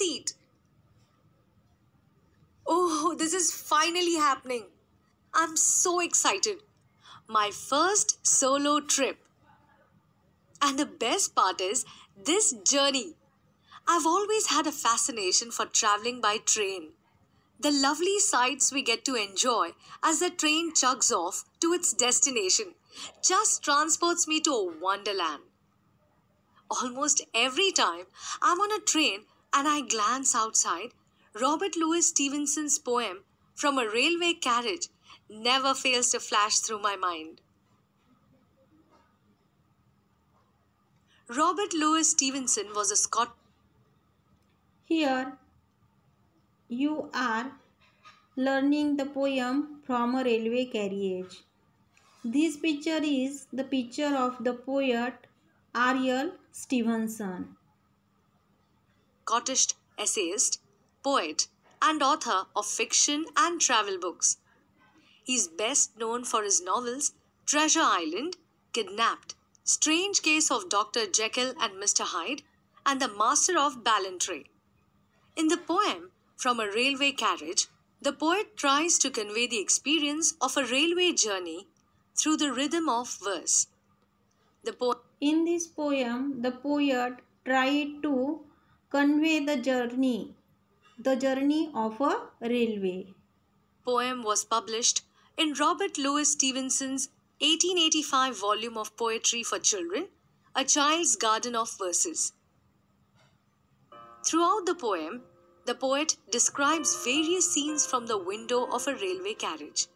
seat. Oh, this is finally happening. I'm so excited. My first solo trip. And the best part is this journey. I've always had a fascination for traveling by train. The lovely sights we get to enjoy as the train chugs off to its destination just transports me to a wonderland. Almost every time I'm on a train and I glance outside, Robert Louis Stevenson's poem From a Railway Carriage never fails to flash through my mind. Robert Louis Stevenson was a Scot. Here you are learning the poem From a Railway Carriage. This picture is the picture of the poet R.L. Stevenson. Scottish essayist, poet, and author of fiction and travel books. He is best known for his novels Treasure Island, Kidnapped, Strange Case of Dr. Jekyll and Mr. Hyde, and The Master of Ballantrae. In the poem From a Railway Carriage, the poet tries to convey the experience of a railway journey through the rhythm of verse. In this poem, the poet tried to convey the journey of a railway. Poem was published in Robert Louis Stevenson's 1885 volume of poetry for children, A Child's Garden of Verses. Throughout the poem, the poet describes various scenes from the window of a railway carriage.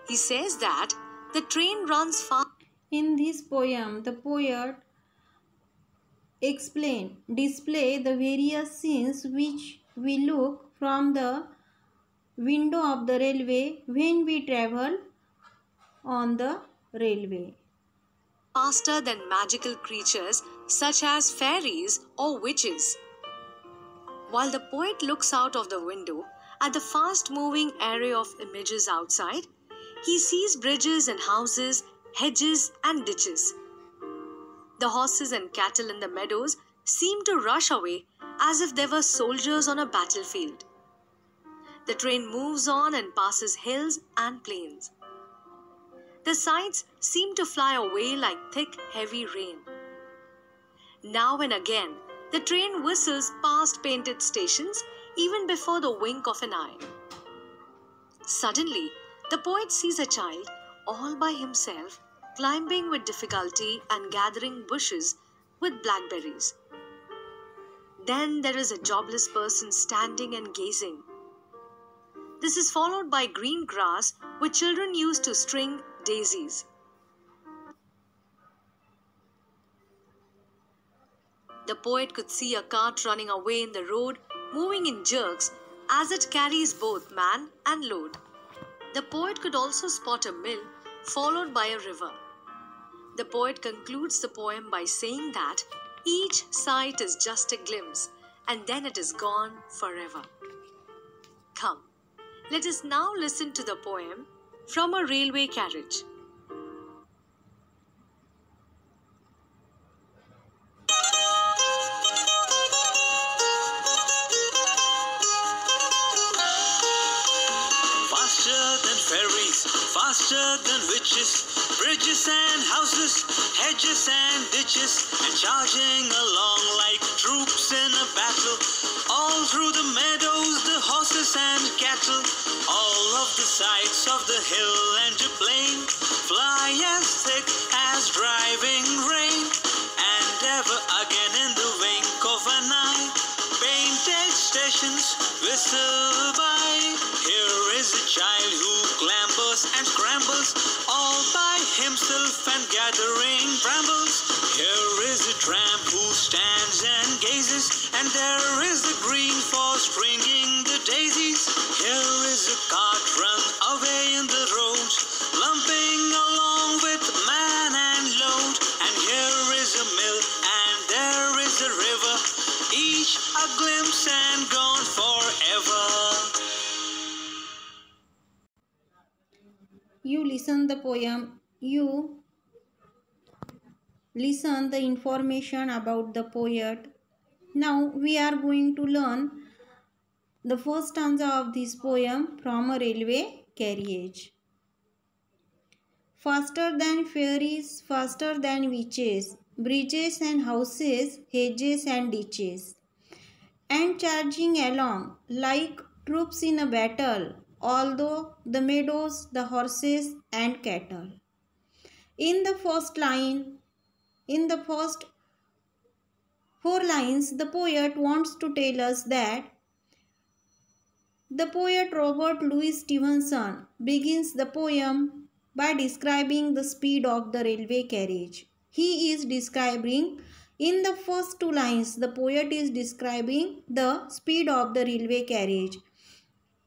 He says that the train runs fast. In this poem, the poet display the various scenes which we look from the window of the railway when we travel on the railway. Faster than magical creatures such as fairies or witches. While the poet looks out of the window at the fast-moving array of images outside, he sees bridges and houses, hedges and ditches. The horses and cattle in the meadows seem to rush away as if they were soldiers on a battlefield. The train moves on and passes hills and plains. The sights seem to fly away like thick, heavy rain. Now and again, the train whistles past painted stations even before the wink of an eye. Suddenly, the poet sees a child all by himself climbing with difficulty and gathering bushes with blackberries. Then there is a jobless person standing and gazing. This is followed by green grass which children use to string daisies. The poet could see a cart running away in the road, moving in jerks as it carries both man and load. The poet could also spot a mill followed by a river. The poet concludes the poem by saying that each sight is just a glimpse and then it is gone forever. Come, let us now listen to the poem From a Railway Carriage. Faster than witches, bridges and houses, hedges and ditches, and charging along like troops in a battle. All through the meadows, the horses and cattle, all of the sights of the hill and the plain fly as thick as driving rain, and ever again in the wink of an eye, painted stations whistle by. Here is a child who clambers and scrambles all by himself and gathering brambles. Here is a tramp who stands and gazes, and there is a green for stringing the daisies. Here is a cart run away in the road, lumping along with man and load. And here is a mill and there is a river, each a glimpse and gone forever. You listen the poem, you listen the information about the poet, Now we are going to learn the first stanza of this poem from a railway carriage. Faster than fairies, faster than witches, bridges and houses, hedges and ditches, and charging along like troops in a battle, although the meadows, the horses and cattle. In the first line, in the first 4 lines, the poet wants to tell us that the poet Robert Louis Stevenson begins the poem by describing the speed of the railway carriage. He is describing, in the first 2 lines, the poet is describing the speed of the railway carriage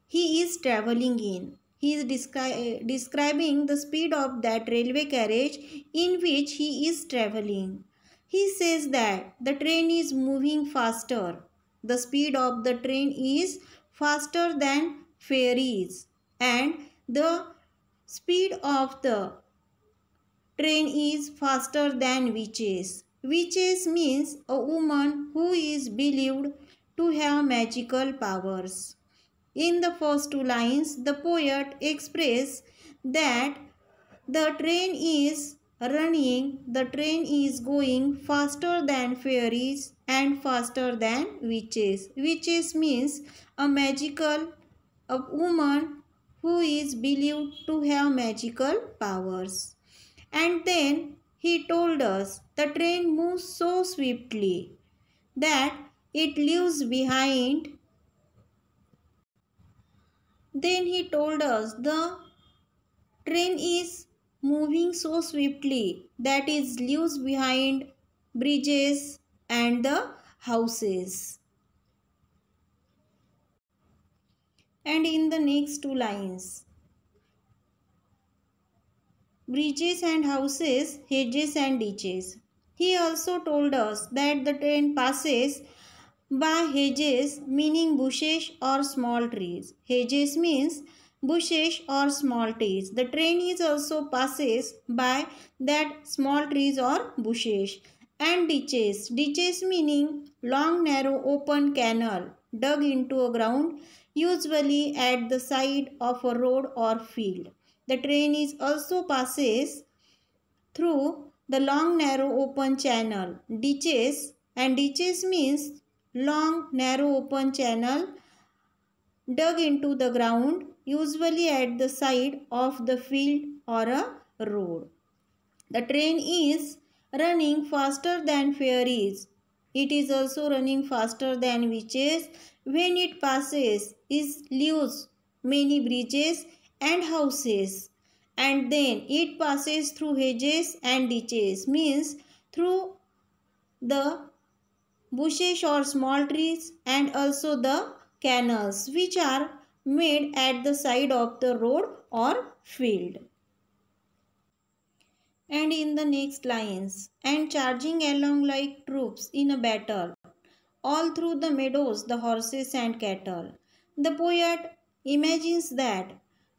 he is traveling in. He is describing the speed of that railway carriage in which he is traveling. He says that the train is moving faster. The speed of the train is faster than fairies, and the speed of the train is faster than witches. Witches means a woman who is believed to have magical powers. In the first 2 lines, the poet expresses that the train is going faster than fairies and faster than witches. Witches means a woman who is believed to have magical powers. And then he told us the train moves so swiftly that it leaves behind. Then he told us the train is moving so swiftly that it leaves behind bridges and the houses. And in the next 2 lines, bridges and houses, hedges and ditches. He also told us that the train passes by hedges, meaning bushes or small trees. Hedges means bushes or small trees. The train is also passes by that small trees or bushes. And ditches. Ditches meaning long narrow open canal dug into a ground, usually at the side of a road or field. The train is also passes through the long narrow open channel. Ditches, and ditches means long narrow open channel dug into the ground, usually at the side of the field or a road. The train is running faster than fairies. It is also running faster than witches. When it passes, it leaves many bridges and houses. And then it passes through hedges and ditches, means through the bushes or small trees, and also the canals which are made at the side of the road or field. And in the next lines, and charging along like troops in a battle, all through the meadows, the horses and cattle. The poet imagines that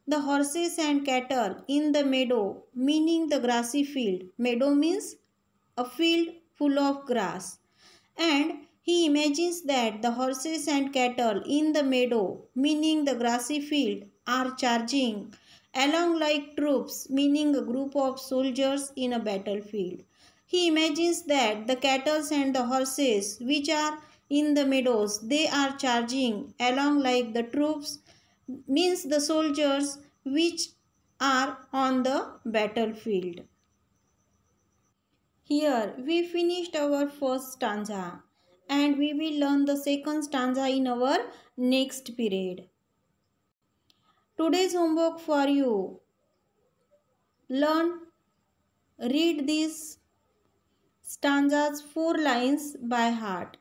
the horses and cattle in the meadow, meaning the grassy field. Meadow means a field full of grass. And he imagines that the horses and cattle in the meadow, meaning the grassy field, are charging along like troops, meaning a group of soldiers in a battlefield. He imagines that the cattle and the horses which are in the meadows, they are charging along like the troops, means the soldiers which are on the battlefield. Here we finished our first stanza and we will learn the second stanza in our next period. Today's homework for you: read these stanzas 4 lines by heart.